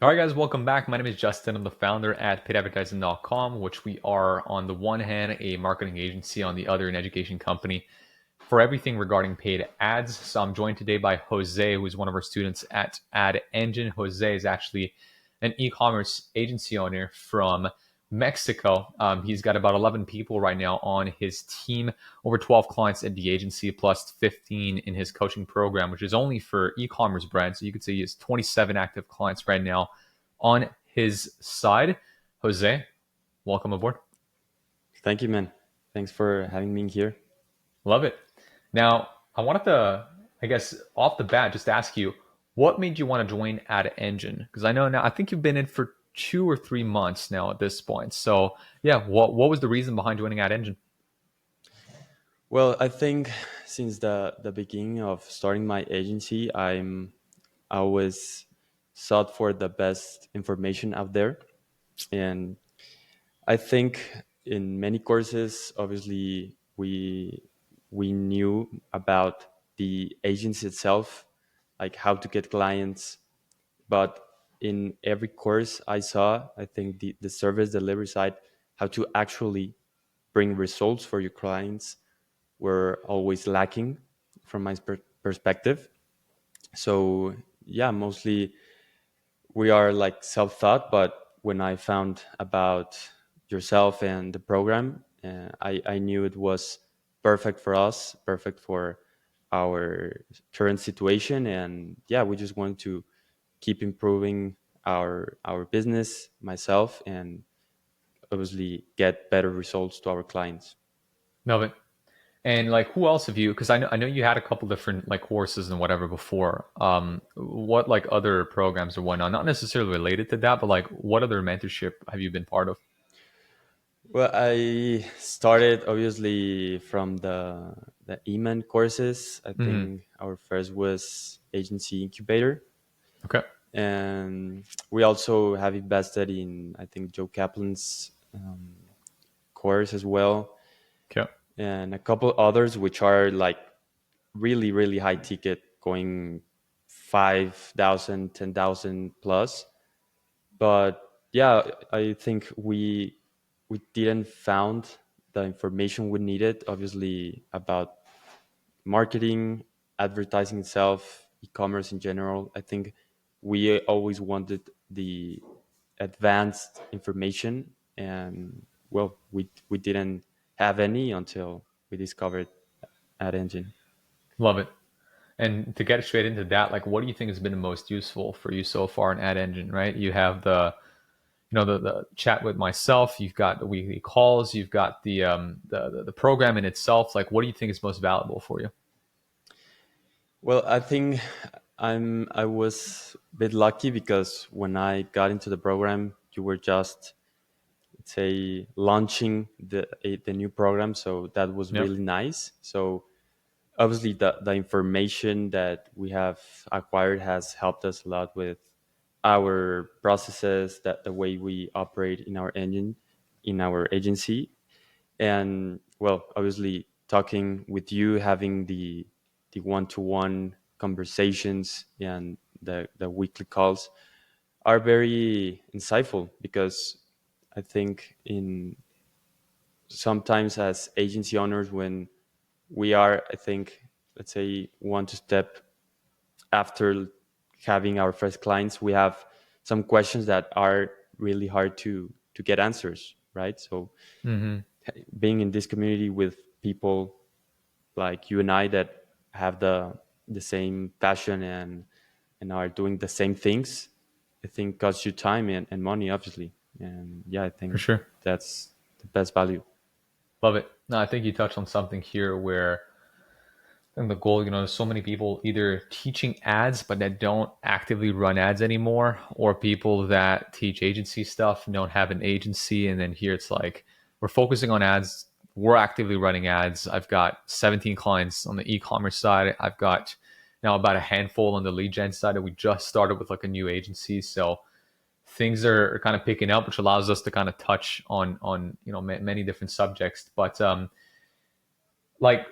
All right, guys, welcome back. My name is Justin. I'm the founder at paidadvertising.com, which we are, on the one hand, a marketing agency, on the other, an education company for everything regarding paid ads. So I'm joined today by Jose, who is one of our students at Ad Engine. Jose is actually an e-commerce agency owner from Mexico. He's got about 11 people right now on his team, over 12 clients at the agency, plus 15 in his coaching program, which is only for e-commerce brands. So you could say he has 27 active clients right now on his side. Jose, welcome aboard. Thank you, man. Thanks for having me here. Love it. Now, I wanted to, I guess, off the bat, just ask you, what made you want to join Ad Engine? Because I know now, I think you've been in for 2 or 3 months now at this point. So, yeah, what was the reason behind joining Ad Engine? Well, I think since the beginning of starting my agency, I always sought for the best information out there, and I think in many courses, obviously we knew about the agency itself, like how to get clients, but in every course I saw, I think the service delivery side, how to actually bring results for your clients were always lacking from my perspective. So yeah, mostly we are like self-taught, but when I found about yourself and the program, I knew it was perfect for us, perfect for our current situation. And yeah, we just want to keep improving our business, myself, and obviously get better results to our clients. Love it. And like, who else have you? Because I know you had a couple different like courses and whatever before. What like other programs or whatnot? Not necessarily related to that, but like, what other mentorship have you been part of? Well, I started obviously from the EMAN courses. I Hmm. think our first was agency incubator, Okay. and we also have invested in, I think, Joe Kaplan's course as well, Okay. and a couple others which are like really high ticket, going 5,000, 10,000 plus. But yeah, I think we didn't found the information we needed, obviously, about marketing, advertising itself, e-commerce in general. I think we always wanted the advanced information, and well, we didn't have any until we discovered Ad Engine. Love it. And to get straight into that, like, what do you think has been the most useful for you so far in Ad Engine? Right, you have the chat with myself, you've got the weekly calls, you've got the program in itself. Like, what do you think is most valuable for you? Well, I think I was a bit lucky because when I got into the program, you were just, let's say, launching the new program, so that was Yep. really nice. So obviously the information that we have acquired has helped us a lot with our processes, that the way we operate in our engine, in our agency. And well, obviously talking with you, having the one-to-one conversations and the weekly calls are very insightful, because I think in sometimes as agency owners, when we are, I think, let's say, one to step after having our first clients, we have some questions that are really hard to get answers, right? So Hmm. being in this community with people like you and I that have the same passion and are doing the same things, I think costs you time and money, obviously. And yeah, I For think sure. that's the best value. Love it. No, I think you touched on something here where I think the goal, there's so many people either teaching ads but that don't actively run ads anymore, or people that teach agency stuff and don't have an agency. And then here it's like, we're focusing on ads, we're actively running ads. I've got 17 clients on the e-commerce side. I've got now about a handful on the lead gen side that we just started with like a new agency. So things are kind of picking up, which allows us to kind of touch on many different subjects. But like,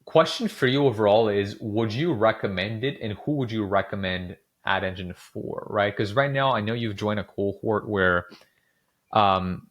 question for you overall is, would you recommend it, and who would you recommend ad engine for, right? Because right now I know you've joined a cohort where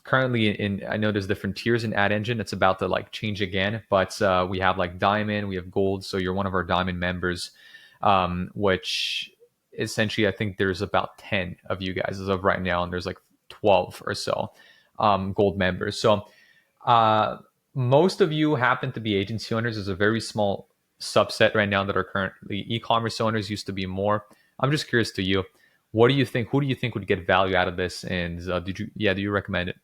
currently in I know there's different tiers in ad engine. It's about to like change again, but we have like diamond, we have gold. So you're one of our diamond members, which essentially I think there's about 10 of you guys as of right now, and there's like 12 or so gold members. So uh, most of you happen to be agency owners. There's a very small subset right now that are currently e-commerce owners. Used to be more. I'm just curious to you. What do you think? Who do you think would get value out of this? And do you recommend it?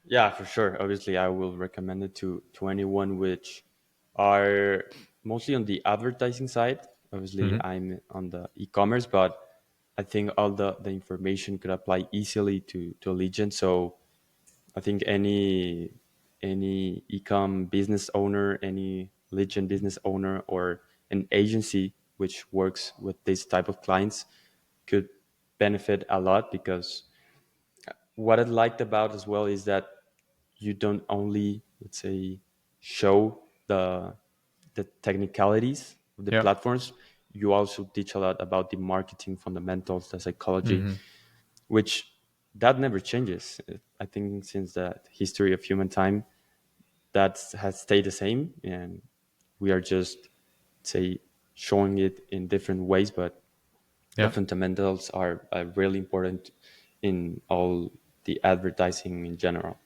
Yeah, for sure. Obviously, I will recommend it to anyone which are mostly on the advertising side. Obviously, Hmm. I'm on the e-commerce, but I think all the information could apply easily to Legion. So I think any e-com business owner, any Legion business owner, or an agency which works with this type of clients could benefit a lot, because what I liked about as well is that you don't only, let's say, show the technicalities of the Yeah. platforms, you also teach a lot about the marketing fundamentals, the psychology, Hmm. which that never changes. I think since the history of human time, that has stayed the same, and we are just, say, showing it in different ways, but the Yeah. fundamentals are really important in all the advertising in general.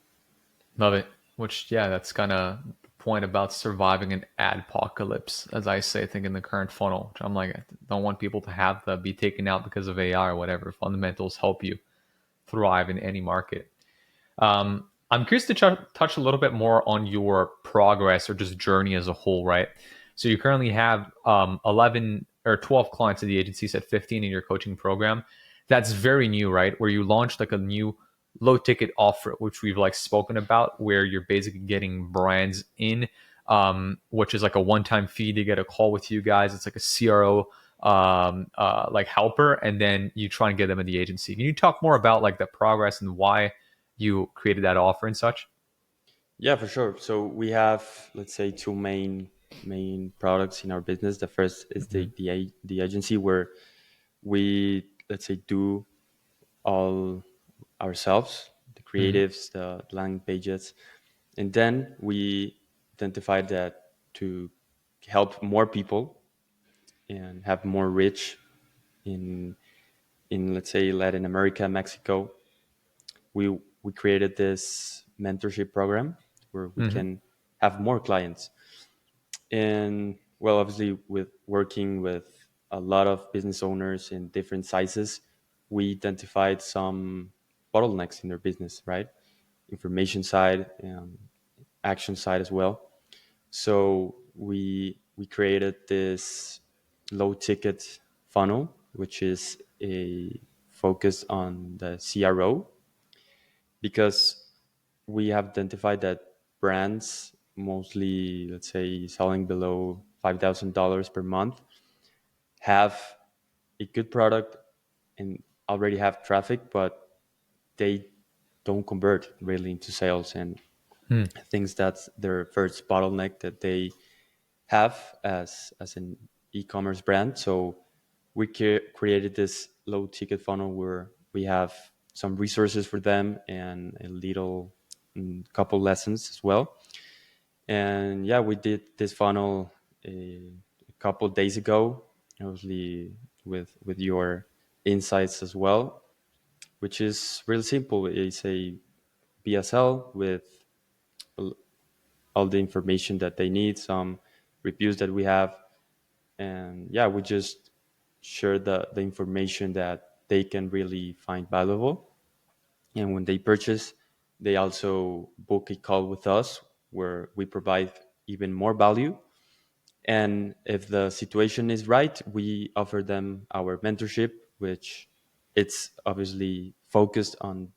Love it. Which, yeah, that's kind of the point about surviving an adpocalypse, as I say, I think in the current funnel. Which I'm like, I don't want people to have to be taken out because of AI or whatever. Fundamentals help you thrive in any market. I'm curious to touch a little bit more on your progress or just journey as a whole, right? So you currently have 11 or 12 clients at the agency, said 15 in your coaching program. That's very new, right? Where you launched like a new low ticket offer, which we've like spoken about, where you're basically getting brands in, which is like a one-time fee to get a call with you guys. It's like a CRO like helper, and then you try and get them in the agency. Can you talk more about like the progress and why you created that offer and such? Yeah, for sure. So we have, let's say, two main products in our business. The first is Hmm. the agency, where we, let's say, do all ourselves, the Hmm. creatives, the landing pages, and then we identified that to help more people and have more reach in let's say Latin America, Mexico, we created this mentorship program where we Hmm. can have more clients. And well, obviously, with working with a lot of business owners in different sizes, we identified some bottlenecks in their business, right? Information side, action side as well. So we created this low ticket funnel, which is a focus on the CRO, because we have identified that brands, mostly, let's say, selling below $5,000 per month, have a good product and already have traffic, but they don't convert really into sales. And Hmm. I think that's their first bottleneck that they have as an e-commerce brand. So we created this low ticket funnel where we have some resources for them and a little couple lessons as well. And yeah, we did this funnel a couple days ago, obviously with your insights as well, which is really simple. It's a BSL with all the information that they need, some reviews that we have, and yeah, we just share the information that they can really find valuable. And when they purchase, they also book a call with us where we provide even more value. And if the situation is right, we offer them our mentorship, which it's obviously focused on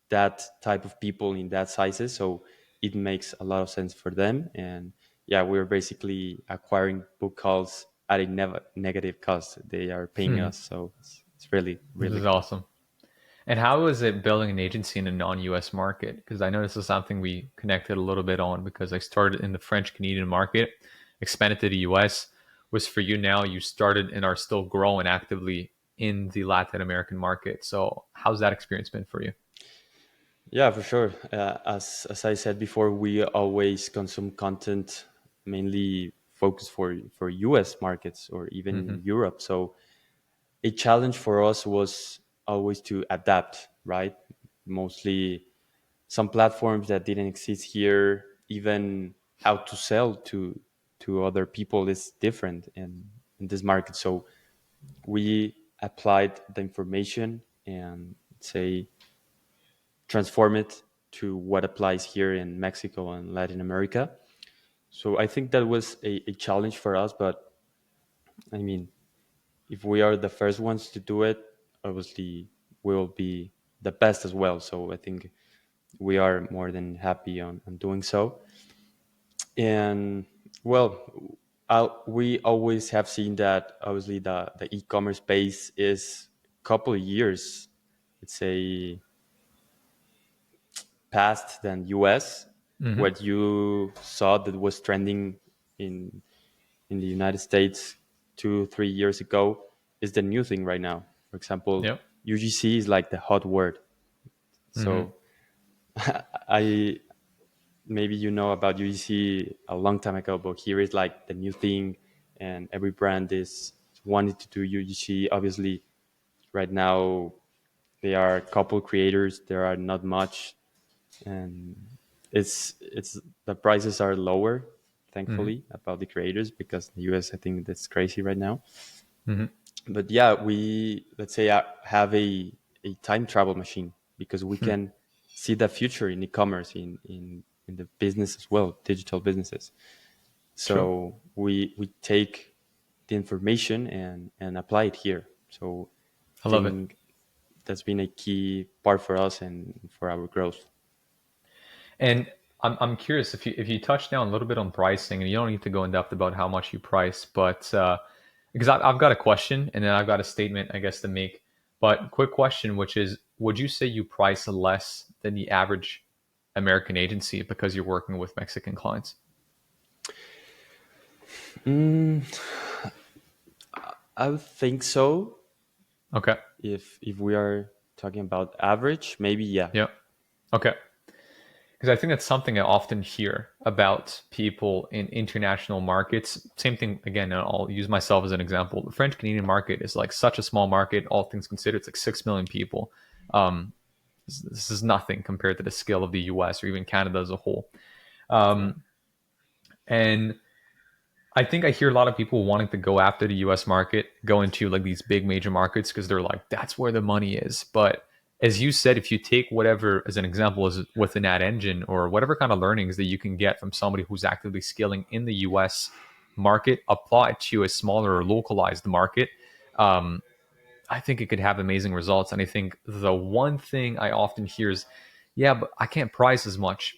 that type of people in that sizes. So it makes a lot of sense for them. And yeah, we're basically acquiring book calls at a negative cost. They are paying Hmm. us. So it's really, This really is cool. awesome. And how is it building an agency in a non-US market? Because I know this is something we connected a little bit on because I started in the French Canadian market, expanded to the US. was for you now. You started and are still growing actively in the Latin American market. So how's that experience been for you? Yeah, for sure. As I said before, we always consume content mainly focused for US markets or Hmm. even Europe. So a challenge for us was always to adapt, right? Mostly some platforms that didn't exist here, even how to sell to other people is different in this market. So we applied the information and say transform it to what applies here in Mexico and Latin America. So I think that was a challenge for us, but I mean, if we are the first ones to do it, obviously we will be the best as well. So I think we are more than happy on doing so. And well, we always have seen that obviously the e-commerce space is a couple of years, let's say, past than US. Hmm. What you saw that was trending in in the United States 2 3 years ago is the new thing right now. For example, Yep. UGC is like the hot word. Hmm. So I maybe you know about UGC a long time ago, but here is like the new thing, and every brand is wanting to do UGC. Obviously, right now there are a couple creators. There are not much, and it's the prices are lower, Hmm. thankfully, about the creators because the US I think that's crazy right now. Hmm. But yeah, we let's say have a time travel machine because we can see the future in e-commerce in the business as well, digital businesses. True. So we take the information and apply it here. So I I love it. think that's been a key part for us and for our growth. And I'm curious if you touch down a little bit on pricing, and you don't need to go in depth about how much you price, but because I've got a question and then I've got a statement, I guess, to make. But quick question, which is, would you say you price less than the average American agency because you're working with Mexican clients? Mm, I would think so. Okay. If we are talking about average, maybe yeah. Yeah. Okay. Because I think that's something I often hear about people in international markets. Same thing again. I'll use myself as an example. The French Canadian market is like such a small market, all things considered. It's like 6 million people. Um, this is nothing compared to the scale of the U.S. or even Canada as a whole. Yeah. Um, and I think I hear a lot of people wanting to go after the US market, go into like these big major markets because they're like, that's where the money is. But as you said, if you take whatever, as an example, is with an ad engine or whatever kind of learnings that you can get from somebody who's actively scaling in the US market, apply it to a smaller or localized market, um, I think it could have amazing results. And I think the one thing I often hear is, yeah, but I can't price as much.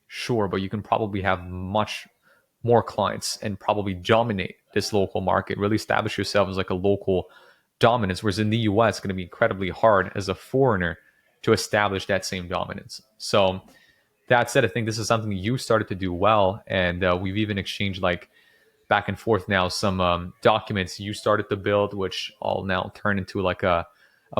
Sure, but you can probably have much more clients and probably dominate this local market, really establish yourself as like a local dominance. Whereas in the US, it's going to be incredibly hard as a foreigner to establish that same dominance. So that said, I think this is something you started to do well. And we've even exchanged like back and forth now some documents you started to build, which I'll now turn into like a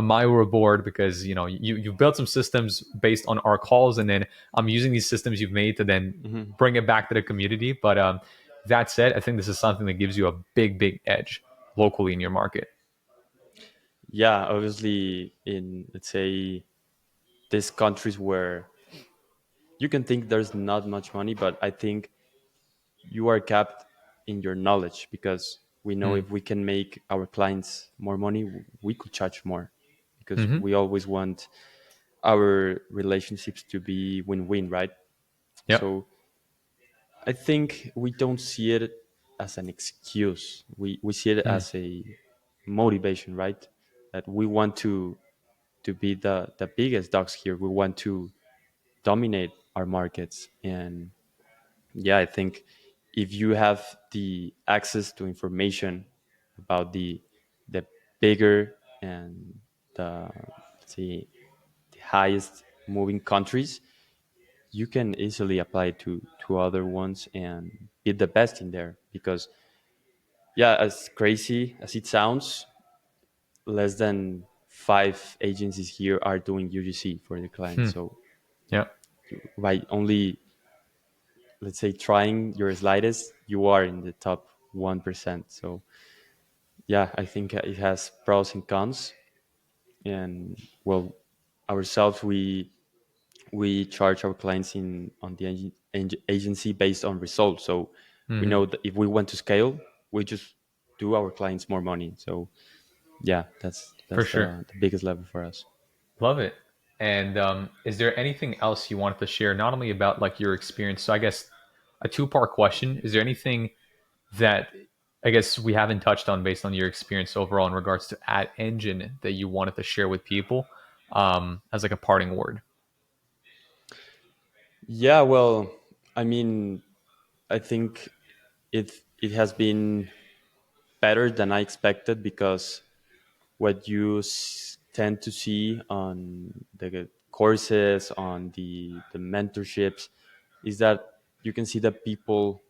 Miro board because you've built some systems based on our calls, and then I'm using these systems you've made to then Mhm. bring it back to the community. But that said, I think this is something that gives you a big edge locally in your market. Yeah, obviously in let's say these countries where you can think there's not much money, but I think you are capped in your knowledge because we know Mm. if we can make our clients more money, we could charge more because Hmm. we always want our relationships to be win-win, right? Yep. So I think we don't see it as an excuse. We see it Mm. as a motivation, right? That we want to be the biggest dogs here. We want to dominate our markets. And yeah, I think if you have the access to information about the bigger and the let's say the highest moving countries, you can easily apply it to other ones and be the best in there because yeah, as crazy as it sounds, less than five agencies here are doing UGC for the client. Hmm. So Yeah, by only, let's say, trying your slightest, you are in the top 1%. So yeah, I think it has pros and cons. And well, ourselves, we charge our clients in on the agency based on results. So we hmm, know that if we want to scale, we just do our clients more money. So yeah, for that's sure. the biggest level for us. Love it. And is there anything else you wanted to share, not only about like your experience? So I guess a two-part question: is there anything that I guess we haven't touched on based on your experience overall in regards to Ad Engine that you wanted to share with people as like a parting word? Yeah, well, I mean, I think it has been better than I expected, because what you tend to see on the courses, on the mentorships, is that you can see that people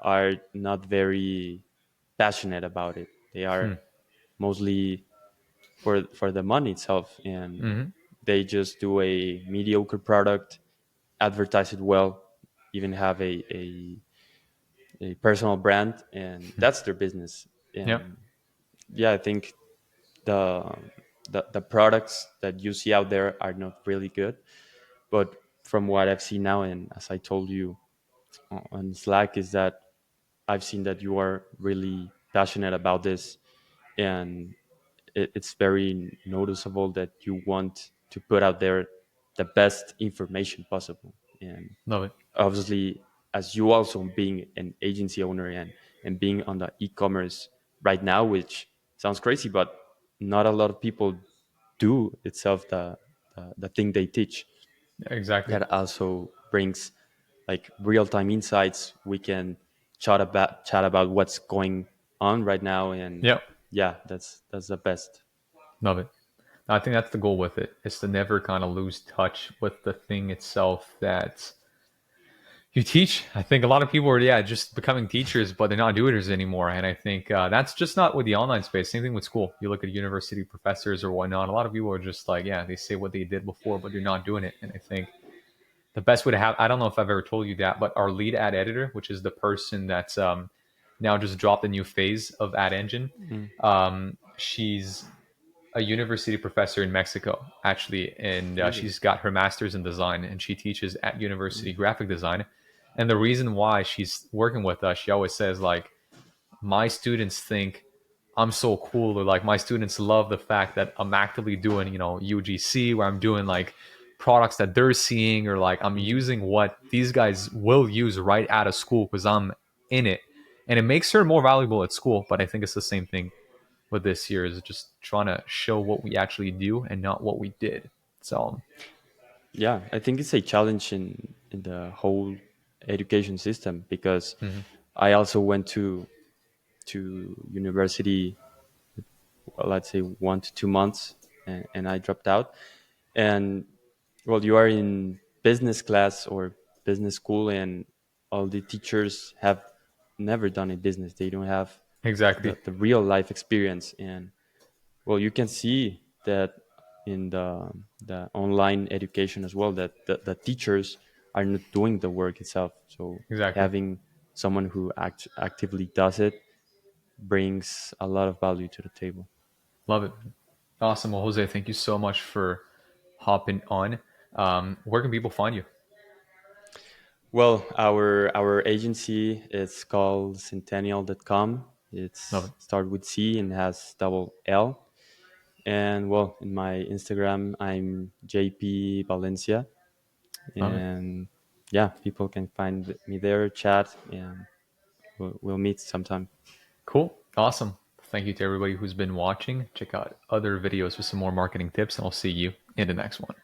are not very passionate about it. They are Hmm. mostly for the money itself, and Hmm. they just do a mediocre product, advertise it well, even have a personal brand, and that's their business. Yep. And yeah, I think the the products that you see out there are not really good. But from what I've seen now, and as I told you on Slack, is that I've seen that you are really passionate about this, and it's very noticeable that you want to put out there the best information possible. And Love it. obviously, as you also being an agency owner, and being on the e-commerce right now, which sounds crazy, but not a lot of people do itself the thing they teach. Exactly. That also brings like real-time insights. We can chat about what's going on right now, and Yep. yeah, that's the best. Love it. I think that's the goal with it, is to never kind of lose touch with the thing itself that you teach. I think a lot of people are, yeah, just becoming teachers, but they're not doers anymore. And I think that's just not with the online space. Same thing with school. You look at university professors or whatnot. A lot of people are just like, yeah, they say what they did before, but they're not doing it. And I think the best way to have, I don't know if I've ever told you that, but our lead ad editor, which is the person that's now just dropped a new phase of Ad Engine, Mm, she's a university professor in Mexico, actually, and really? she's got her master's in design, and she teaches at university Mm, graphic design. And the reason why she's working with us, she always says like, my students think I'm so cool, or like my students love the fact that I'm actively doing, UGC, where I'm doing like products that they're seeing, or like I'm mm. using what these guys will use right out of school because I'm in it. And it makes her more valuable at school. But I think it's the same thing with this year, is just trying to show what we actually do and not what we did. So, Yeah, I think it's a challenge in the whole education system, because mhm, I also went to university, well, let's say 1 to 2 months, and I dropped out. And well, you are in business class or business school, and all the teachers have never done a business. They don't have exactly. the real life experience. And well, you can see that in the online education as well, that the teachers are not doing the work itself. So Exactly. having someone who actively does it brings a lot of value to the table. Love it. Awesome. Well, Jose, thank you so much for hopping on. Where can people find you? Well, our agency is called centennial.com. Love It's it. start with C and has double L. And well, in my Instagram, I'm JP Valencia. Love it. And yeah, people can find me there, chat, and we'll meet sometime. Cool. Awesome. Thank you to everybody who's been watching. Check out other videos for some more marketing tips, and I'll see you in the next one.